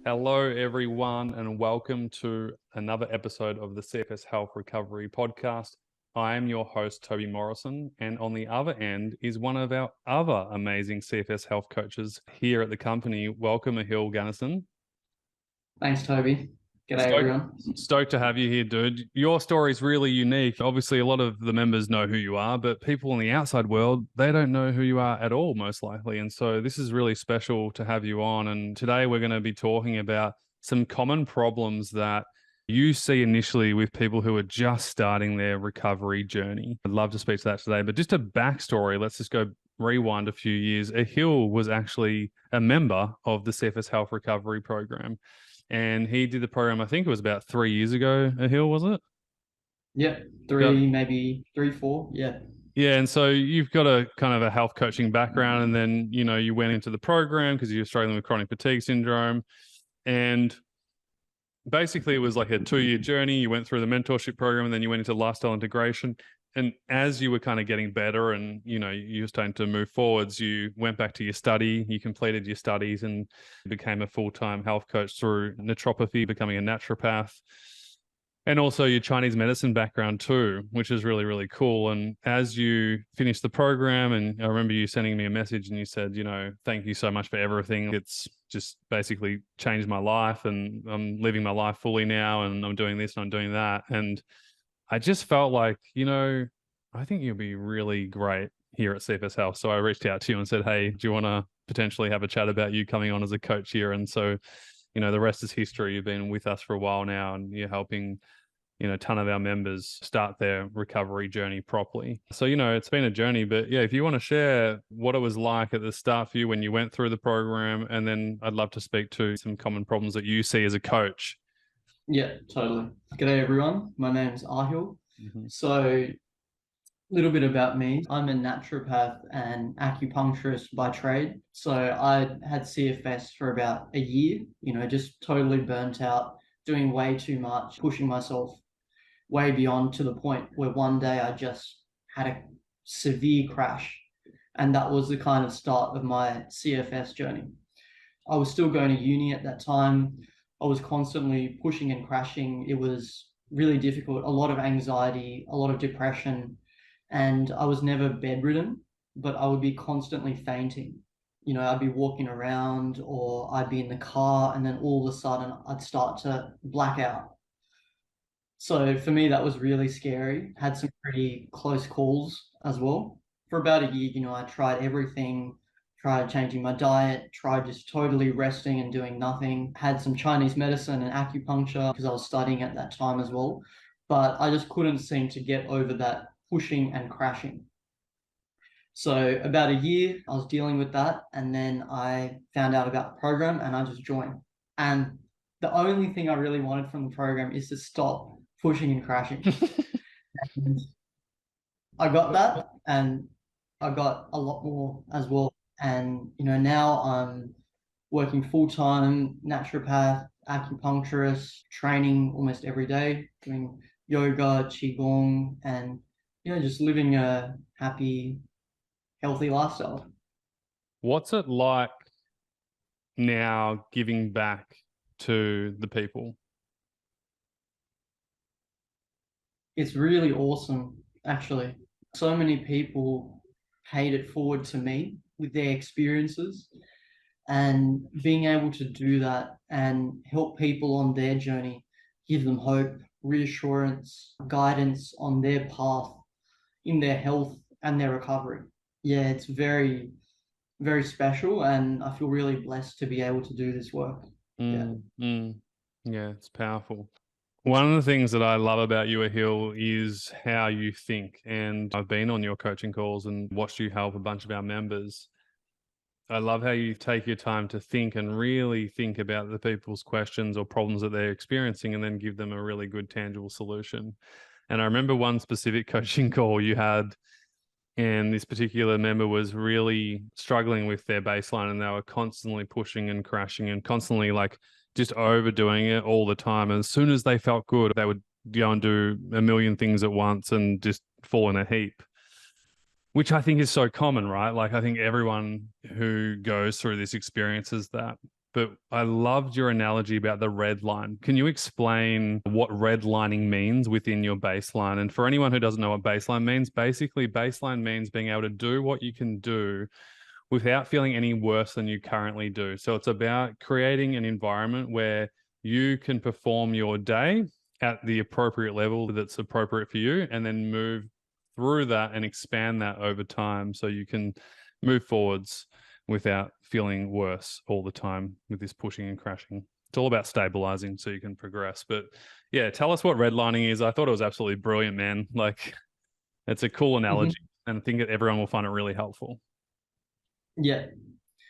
Hello, everyone, and welcome to another episode of the CFS Health Recovery Podcast. I am your host, Toby Morrison, and on the other end is one of our other amazing CFS health coaches here at the company. Welcome, Ahil Gunnison. Thanks, Toby. G'day, Stoked, everyone. stoked to have you here, dude. Your story is really unique. Obviously, a lot of the members know who you are, but people in the outside world, they don't know who you are at all, most likely. And so this is really special to have you on. And today we're going to be talking about some common problems that you see initially with people who are just starting their recovery journey. I'd love to speak to that today. But just a backstory, let's just go rewind a few years. Ahil was actually a member of the CFS Health Recovery Program. And he did the program, I think it was about 3 years ago, Ahil, was it? Yeah, Yeah. maybe three, four. Yeah. Yeah, and so you've got a kind of a health coaching background, and then, you went into the program because you're struggling with chronic fatigue syndrome. And basically it was like a 2-year journey. You went through the mentorship program, and then you went into lifestyle integration. And as you were kind of getting better and, you were starting to move forwards, you went back to your study, you completed your studies and became a full-time health coach through naturopathy, becoming a naturopath. And also your Chinese medicine background too, which is really, really cool. And as you finished the program, and I remember you sending me a message and you said, thank you so much for everything. It's just basically changed my life and I'm living my life fully now and I'm doing this and I'm doing that. And I just felt like, I think you'll be really great here at CFS Health. So I reached out to you and said, hey, do you want to potentially have a chat about you coming on as a coach here? And so, the rest is history. You've been with us for a while now and you're helping, a ton of our members start their recovery journey properly. So, it's been a journey, but yeah, if you want to share what it was like at the start for you when you went through the program, and then I'd love to speak to some common problems that you see as a coach. Yeah, totally. G'day, everyone. My name's Ahil. Mm-hmm. So, a little bit about me. I'm a naturopath and acupuncturist by trade. So, I had CFS for about a year, just totally burnt out, doing way too much, pushing myself way beyond to the point where one day I just had a severe crash. And that was the kind of start of my CFS journey. I was still going to uni at that time. I was constantly pushing and crashing. It was really difficult, a lot of anxiety, a lot of depression, and I was never bedridden, but I would be constantly fainting. I'd be walking around or I'd be in the car, and then all of a sudden I'd start to black out. So for me, that was really scary. Had some pretty close calls as well. For about a year, I tried everything, tried changing my diet, tried just totally resting and doing nothing. Had some Chinese medicine and acupuncture because I was studying at that time as well. But I just couldn't seem to get over that pushing and crashing. So about a year, I was dealing with that. And then I found out about the program and I just joined. And the only thing I really wanted from the program is to stop pushing and crashing. And I got that and I got a lot more as well. And now I'm working full-time naturopath, acupuncturist, training almost every day, doing yoga, qigong, and just living a happy, healthy lifestyle. What's it like now giving back to the people? It's really awesome, actually. So many people paid it forward to me with their experiences, and being able to do that and help people on their journey, give them hope, reassurance, guidance on their path in their health and their recovery. Yeah, it's very, very special, and I feel really blessed to be able to do this work. Yeah. Yeah, it's powerful. One of the things that I love about you, Ahil, is how you think. And I've been on your coaching calls and watched you help a bunch of our members. I love how you take your time to think and really think about the people's questions or problems that they're experiencing and then give them a really good, tangible solution. And I remember one specific coaching call you had, and this particular member was really struggling with their baseline and they were constantly pushing and crashing and constantly like just overdoing it all the time. And as soon as they felt good, they would go and do a million things at once and just fall in a heap. which I think is so common, right? Like I think everyone who goes through this experiences that. But I loved your analogy about the red line. Can you explain what redlining means within your baseline? And for anyone who doesn't know what baseline means, basically baseline means being able to do what you can do without feeling any worse than you currently do. So it's about creating an environment where you can perform your day at the appropriate level that's appropriate for you, and then move through that and expand that over time so you can move forwards without feeling worse all the time with this pushing and crashing. It's all about stabilizing so you can progress. But yeah, tell us what redlining is. I thought it was absolutely brilliant, man. Like it's a cool analogy, and I think that everyone will find it really helpful. Yeah.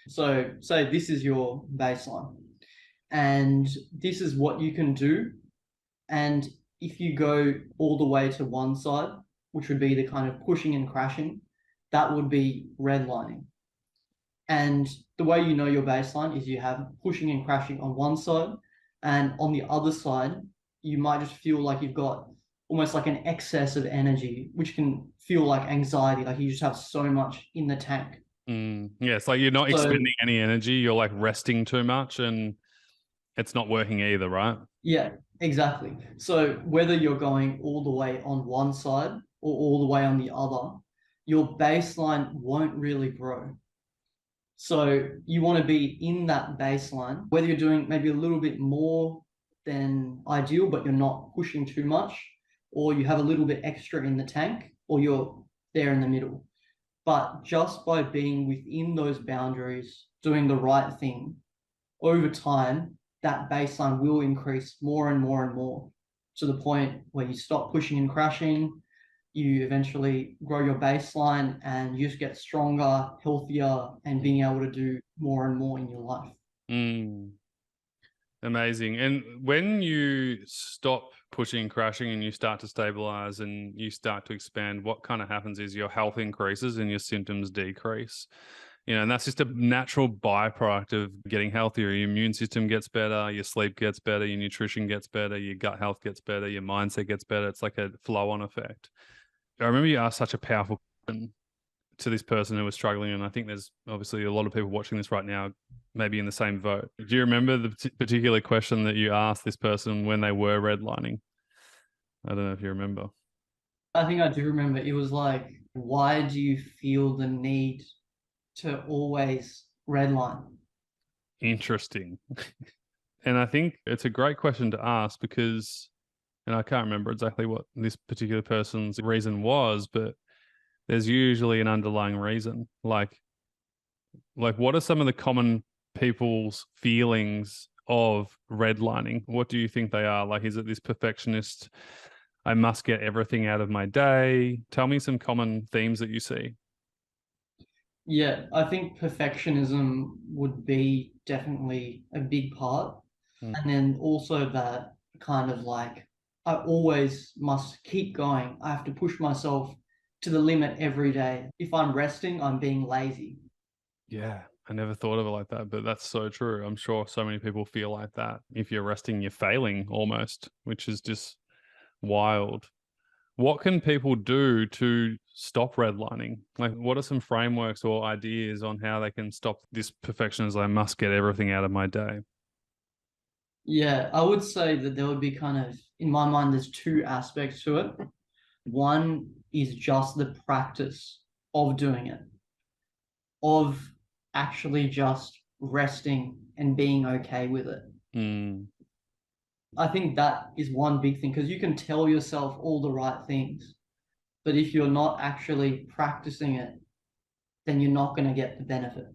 So say this is your baseline, and this is what you can do. And if you go all the way to one side, which would be the kind of pushing and crashing, that would be redlining. And the way you know your baseline is you have pushing and crashing on one side, and on the other side, you might just feel like you've got almost like an excess of energy, which can feel like anxiety, like you just have so much in the tank. Yeah, it's like you're not So expending any energy, you're like resting too much, and it's not working either, right? yeah, exactly. So whether you're going all the way on one side or all the way on the other, your baseline won't really grow. So you want to be in that baseline, whether you're doing maybe a little bit more than ideal, but you're not pushing too much, or you have a little bit extra in the tank, or you're there in the middle. But just by being within those boundaries, doing the right thing, over time, that baseline will increase more and more and more to the point where you stop pushing and crashing. You eventually grow your baseline and you just get stronger, healthier, and being able to do more and more in your life. Mm, amazing. And when you stop pushing and crashing and you start to stabilize and you start to expand, what kind of happens is your health increases and your symptoms decrease. And that's just a natural byproduct of getting healthier. Your immune system gets better, your sleep gets better, your nutrition gets better, your gut health gets better, your mindset gets better. It's like a flow-on effect. I remember you asked such a powerful question to this person who was struggling, and I think there's obviously a lot of people watching this right now, maybe in the same vote. Do you remember the particular question that you asked this person when they were redlining? I don't know if you remember. I think I do remember it was like, why do you feel the need to always redline? Interesting. And I think it's a great question to ask because, and I can't remember exactly what this particular person's reason was, but there's usually an underlying reason. Like what are some of the common people's feelings of redlining? What do you think they are? Like, is it this perfectionist, I must get everything out of my day? Tell me some common themes that you see. Yeah, I think perfectionism would be definitely a big part. Mm. And then also that kind of like, I always must keep going. I have to push myself to the limit every day. If I'm resting, I'm being lazy. Yeah, I never thought of it like that, but that's so true. I'm sure so many people feel like that. If you're resting, you're failing almost, which is just wild. What can people do to stop redlining? Like, what are some frameworks or ideas on how they can stop this perfectionism? I must get everything out of my day. Yeah, I would say that there would be kind of, in my mind, there's two aspects to it. One is just the practice of doing it, of actually just resting and being okay with it. Mm, I think that is one big thing because you can tell yourself all the right things, but if you're not actually practicing it, then you're not going to get the benefit.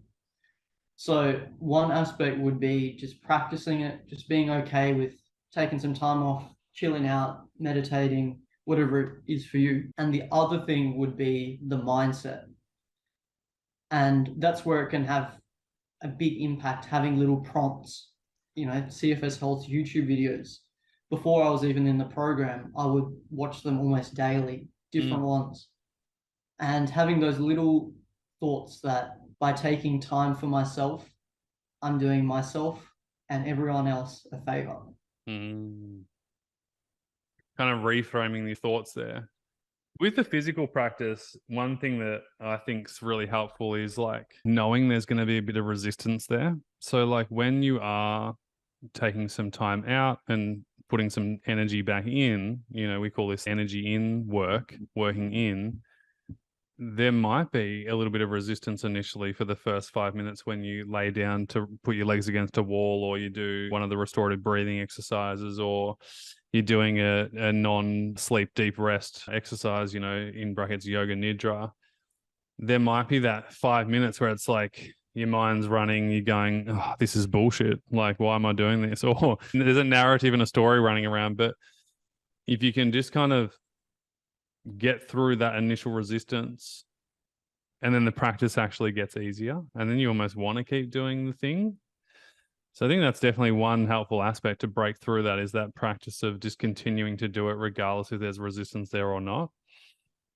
So, one aspect would be just practicing it, just being okay with taking some time off, chilling out, meditating, whatever it is for you. And the other thing would be the mindset. And that's where it can have a big impact, having little prompts, CFS Health YouTube videos. Before I was even in the program, I would watch them almost daily, mm, different ones. And having those little thoughts that by taking time for myself, I'm doing myself and everyone else a favor. mm. Kind of reframing your thoughts there. With the physical practice, one thing that I think is really helpful is like knowing there's going to be a bit of resistance there. So like when you are taking some time out and putting some energy back in, we call this energy in work, working in, there might be a little bit of resistance initially for the first 5 minutes when you lay down to put your legs against a wall, or you do one of the restorative breathing exercises, or you're doing a non-sleep deep rest exercise, in brackets, yoga nidra. There might be that 5 minutes where it's like your mind's running, you're going, oh, this is bullshit. Like, why am I doing this? Or there's a narrative and a story running around. But if you can just kind of get through that initial resistance, and then the practice actually gets easier, and then you almost want to keep doing the thing. So I think that's definitely one helpful aspect to break through that, is that practice of just continuing to do it regardless if there's resistance there or not.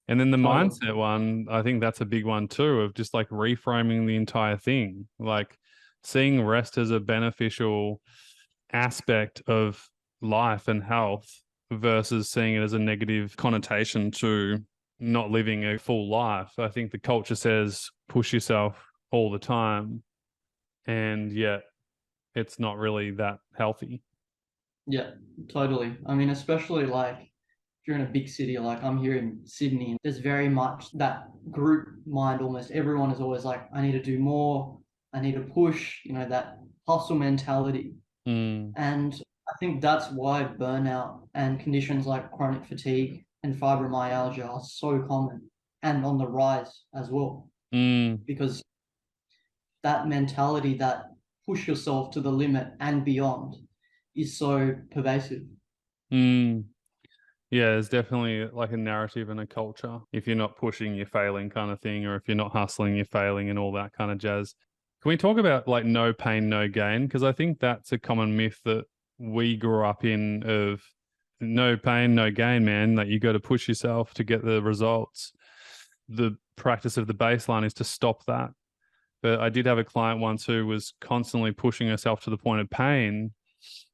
And then the Totally. mindset one, I think that's a big one too, of just like reframing the entire thing, like seeing rest as a beneficial aspect of life and health versus seeing it as a negative connotation to not living a full life. I think the culture says push yourself all the time, and yet it's not really that healthy. Yeah, totally. I mean, especially like if you're in a big city, like I'm here in Sydney, there's very much that group mind almost. Everyone is always like, I need to do more, I need to push, that hustle mentality. Mm, And I think that's why burnout and conditions like chronic fatigue and fibromyalgia are so common and on the rise as well, mm, because that mentality, that push yourself to the limit and beyond, is so pervasive. mm. Yeah, there's definitely like a narrative and a culture. If you're not pushing, you're failing kind of thing, or if you're not hustling, you're failing, and all that kind of jazz. Can we talk about like no pain, no gain? Because I think that's a common myth that we grew up in, of no pain, no gain, man. Like you got to push yourself to get the results. The practice of the baseline is to stop that. But I did have a client once who was constantly pushing herself to the point of pain.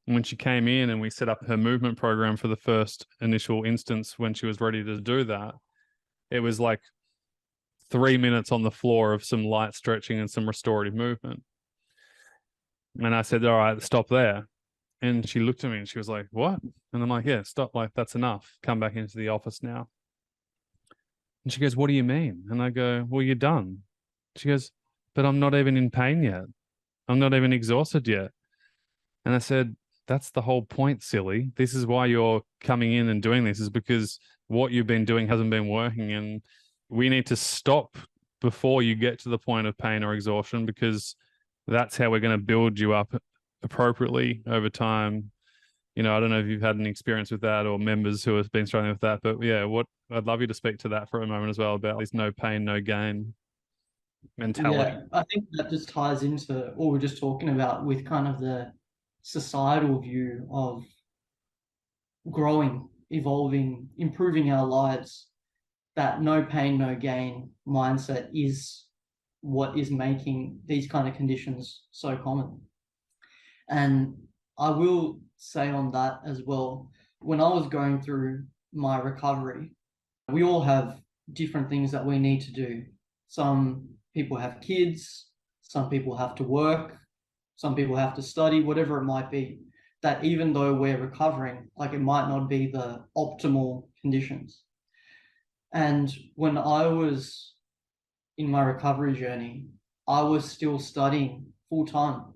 And when she came in and we set up her movement program for the first initial instance, when she was ready to do that, it was like 3 minutes on the floor of some light stretching and some restorative movement. And I said, all right, stop there. And she looked at me and she was like, what? And I'm like, yeah, stop. Like, that's enough. Come back into the office now. And she goes, what do you mean? And I go, well, you're done. She goes, but I'm not even in pain yet. I'm not even exhausted yet. And I said, that's the whole point, silly. This is why you're coming in and doing this, is because what you've been doing hasn't been working. And we need to stop before you get to the point of pain or exhaustion, because that's how we're going to build you up appropriately over time. I don't know if you've had an experience with that or members who have been struggling with that, but yeah, I'd love you to speak to that for a moment as well, about this no pain, no gain mentality. Yeah, I think that just ties into what we're just talking about with kind of the societal view of growing, evolving, improving our lives. That no pain, no gain mindset is what is making these kind of conditions so common. And I will say on that as well, when I was going through my recovery, we all have different things that we need to do. Some people have kids, some people have to work, some people have to study, whatever it might be. That even though we're recovering, like it might not be the optimal conditions. And when I was in my recovery journey, I was still studying full time.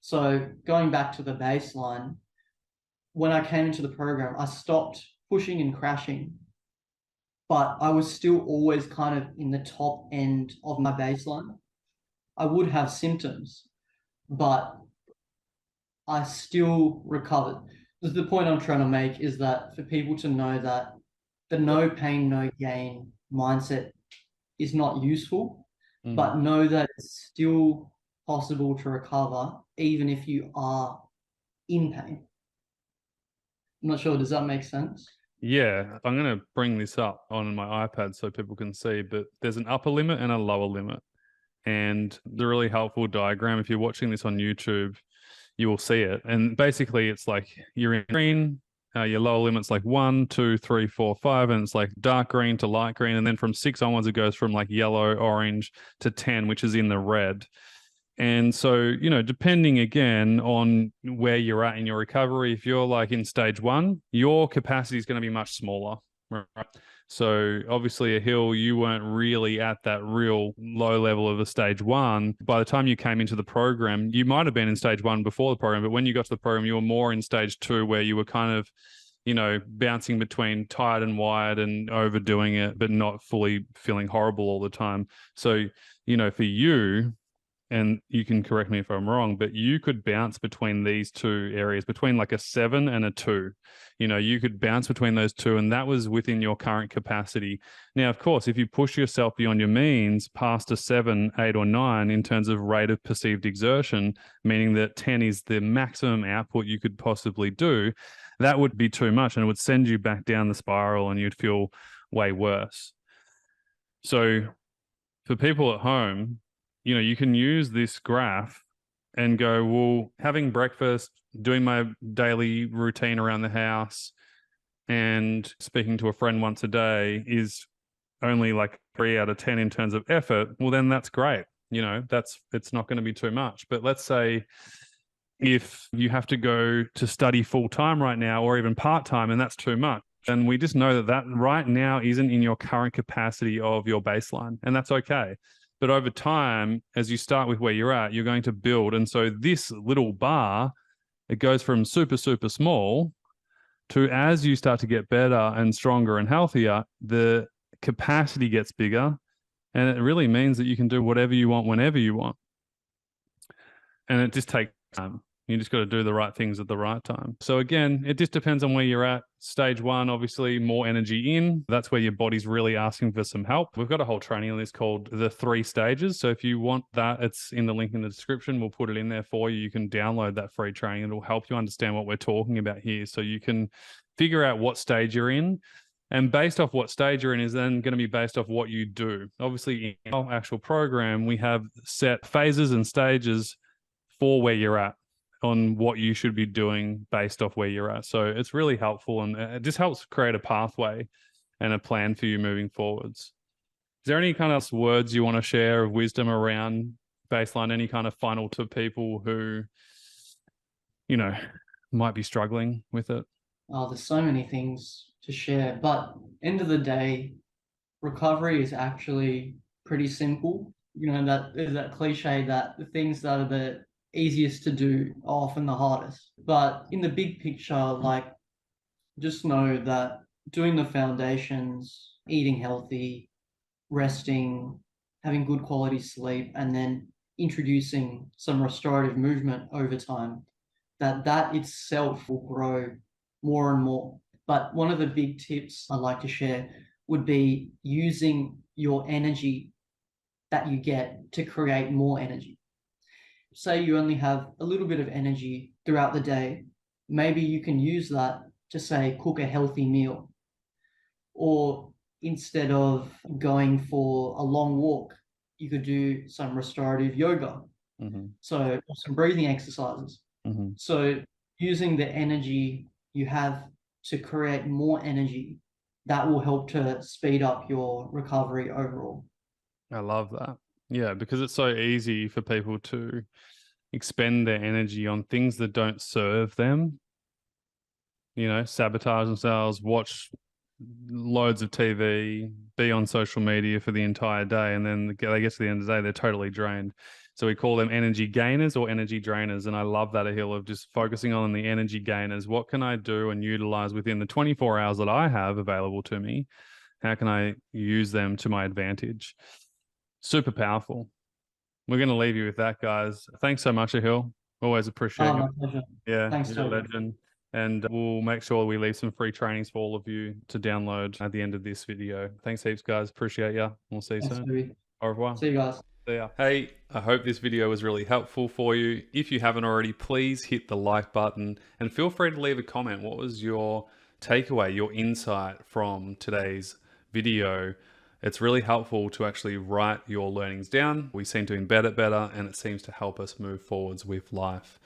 So going back to the baseline, when I came into the program, I stopped pushing and crashing, but I was still always kind of in the top end of my baseline. I would have symptoms, but I still recovered. The point I'm trying to make is that for people to know that the no pain, no gain mindset is not useful, Mm. but know that it's still possible to recover even if you are in pain. I'm not sure, does that make sense? Yeah, I'm going to bring this up on my iPad so people can see, but there's an upper limit and a lower limit. And the really helpful diagram, if you're watching this on YouTube, you will see it. And basically, it's like you're in green, Your lower limit's like 1, 2, 3, 4, 5, and it's like dark green to light green. And then from 6 onwards, it goes from like yellow, orange to 10, which is in the red. And so, you know, depending again on where you're at in your recovery, if you're like in stage 1, your capacity is going to be much smaller. Right? So obviously, Ahil, you weren't really at that real low level of a stage 1. By the time you came into the program, you might have been in stage 1 before the program, but when you got to the program, you were more in stage 2, where you were kind of, you know, bouncing between tired and wired and overdoing it, but not fully feeling horrible all the time. So, you know, for you, and you can correct me if I'm wrong, but you could bounce between these two areas, between like a 7 and a 2. You know, you could bounce between those two, and that was within your current capacity. Now, of course, if you push yourself beyond your means past a 7, 8, or 9 in terms of rate of perceived exertion, meaning that 10 is the maximum output you could possibly do, that would be too much and it would send you back down the spiral and you'd feel way worse. So for people at home, you know, you can use this graph and go, well, having breakfast, doing my daily routine around the house, and speaking to a friend once a day is only like 3 out of 10 in terms of effort. Well, then that's great. You know, it's not going to be too much. But let's say if you have to go to study full time right now, or even part time, and that's too much, and we just know that that right now isn't in your current capacity of your baseline, and that's okay. But over time, as you start with where you're at, you're going to build. And so this little bar, it goes from super, super small to, as you start to get better and stronger and healthier, the capacity gets bigger. And it really means that you can do whatever you want, whenever you want. And it just takes time. You just got to do the right things at the right time. So again, it just depends on where you're at. Stage 1, obviously, more energy in. That's where your body's really asking for some help. We've got a whole training on this called the 3 stages. So if you want that, it's in the link in the description. We'll put it in there for you. You can download that free training. It'll help you understand what we're talking about here. So you can figure out what stage you're in. And based off what stage you're in is then going to be based off what you do. Obviously, in our actual program, we have set phases and stages for where you're at, on what you should be doing based off where you're at. So it's really helpful, and it just helps create a pathway and a plan for you moving forwards. Is there any kind of words you want to share of wisdom around baseline? Any kind of final to people who, you know, might be struggling with it? Oh, there's so many things to share, but end of the day, recovery is actually pretty simple. You know, that is that cliche that the things that are the easiest to do are often the hardest. But in the big picture, like, just know that doing the foundations, eating healthy, resting, having good quality sleep, and then introducing some restorative movement over time, that itself will grow more and more. But one of the big tips I'd like to share would be using your energy that you get to create more energy. Say you only have a little bit of energy throughout the day, maybe you can use that to, say, cook a healthy meal. Or instead of going for a long walk, you could do some restorative yoga. So some breathing exercises. So using the energy you have to create more energy, that will help to speed up your recovery overall. I love that. Yeah, because it's so easy for people to expend their energy on things that don't serve them. You know, sabotage themselves, watch loads of TV, be on social media for the entire day, and then they get to the end of the day, they're totally drained. So we call them energy gainers or energy drainers. And I love that, Ahil, of just focusing on the energy gainers. What can I do and utilize within the 24 hours that I have available to me? How can I use them to my advantage? Super powerful. We're going to leave you with that, guys. Thanks so much, Ahil. Always appreciate My it. pleasure. Yeah, Thanks, you're a Toby. legend. And we'll make sure we leave some free trainings for all of you to download at the end of this video. Thanks heaps, guys. Appreciate you. We'll see you Thanks, soon. Toby. Au revoir. See you guys. See ya. Hey, I hope this video was really helpful for you. If you haven't already, please hit the like button and feel free to leave a comment. What was your takeaway, your insight from today's video? It's really helpful to actually write your learnings down. We seem to embed it better, and it seems to help us move forwards with life.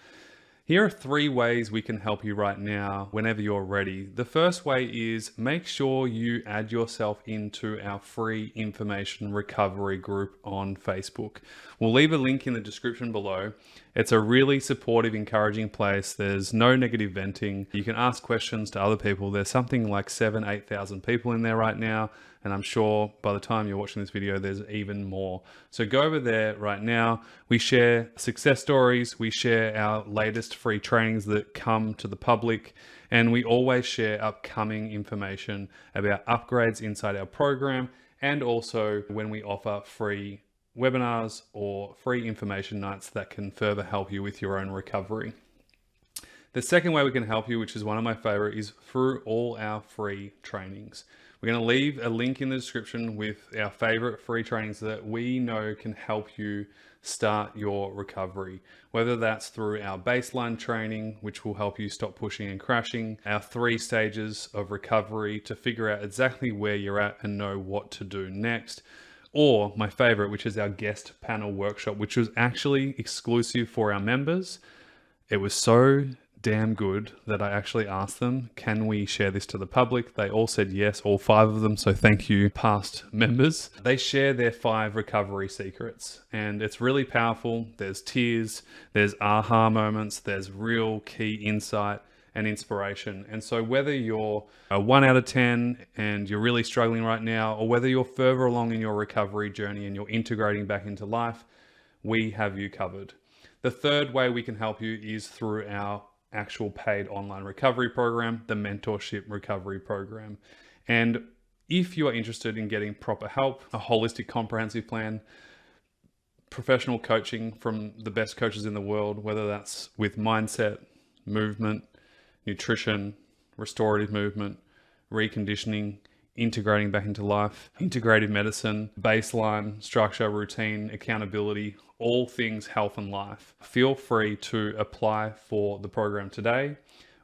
Here are 3 ways we can help you right now whenever you're ready. The first way is make sure you add yourself into our free information recovery group on Facebook. We'll leave a link in the description below. It's a really supportive, encouraging place. There's no negative venting. You can ask questions to other people. There's something like 8,000 people in there right now. And I'm sure by the time you're watching this video, there's even more. So go over there right now. We share success stories. We share our latest free trainings that come to the public. And we always share upcoming information about upgrades inside our program. And also when we offer free webinars or free information nights that can further help you with your own recovery. The second way we can help you, which is one of my favorite, is through all our free trainings. We're going to leave a link in the description with our favorite free trainings that we know can help you start your recovery. Whether that's through our baseline training, which will help you stop pushing and crashing, our 3 stages of recovery to figure out exactly where you're at and know what to do next. Or my favorite, which is our guest panel workshop, which was actually exclusive for our members. It was so damn good that I actually asked them, can we share this to the public? They all said yes, all 5 of them. So thank you, past members. They share their 5 recovery secrets and it's really powerful. There's tears, there's aha moments, there's real key insight and inspiration. And so whether you're a 1 out of 10 and you're really struggling right now, or whether you're further along in your recovery journey and you're integrating back into life, we have you covered. The third way we can help you is through our actual paid online recovery program, the mentorship recovery program. And if you are interested in getting proper help, a holistic comprehensive plan, professional coaching from the best coaches in the world, whether that's with mindset, movement, nutrition, restorative movement, reconditioning, integrating back into life, integrative medicine, baseline, structure, routine, accountability, all things health and life. Feel free to apply for the program today.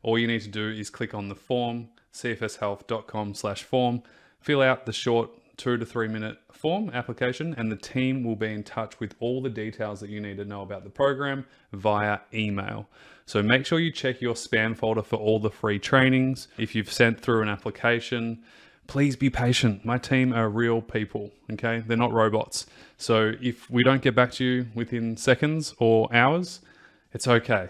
All you need to do is click on the form, cfshealth.com/form, fill out the short 2 to 3 minute form application, and the team will be in touch with all the details that you need to know about the program via email. So make sure you check your spam folder for all the free trainings. If you've sent through an application, please be patient. My team are real people, okay? They're not robots. So if we don't get back to you within seconds or hours, it's okay.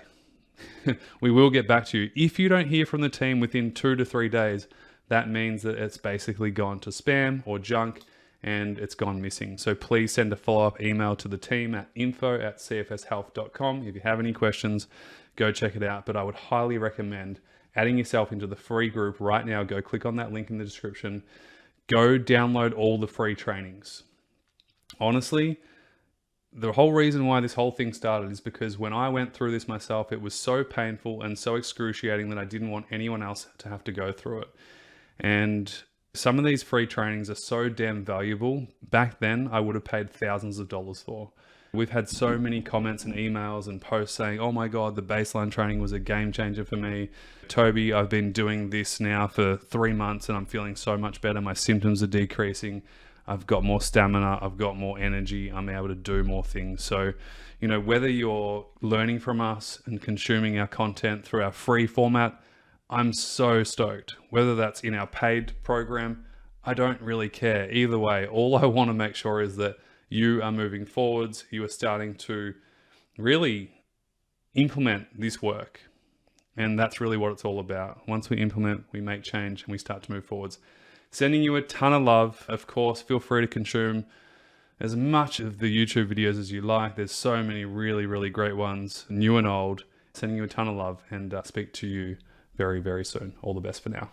We will get back to you. If you don't hear from the team within 2 to 3 days, that means that it's basically gone to spam or junk and it's gone missing. So please send a follow-up email to the team at info@cfshealth.com. If you have any questions, go check it out. But I would highly recommend adding yourself into the free group right now. Go click on that link in the description. Go download all the free trainings. Honestly, the whole reason why this whole thing started is because when I went through this myself, it was so painful and so excruciating that I didn't want anyone else to have to go through it. And some of these free trainings are so damn valuable. Back then, I would have paid thousands of dollars for. We've had so many comments and emails and posts saying, oh my God, the baseline training was a game changer for me. Toby, I've been doing this now for 3 months and I'm feeling so much better. My symptoms are decreasing. I've got more stamina. I've got more energy. I'm able to do more things. So, you know, whether you're learning from us and consuming our content through our free format, I'm so stoked. Whether that's in our paid program, I don't really care. Either way, all I want to make sure is that you are moving forwards. You are starting to really implement this work. And that's really what it's all about. Once we implement, we make change and we start to move forwards. Sending you a ton of love. Of course, feel free to consume as much of the YouTube videos as you like. There's so many really, really great ones, new and old. Sending you a ton of love and speak to you very, very soon. All the best for now.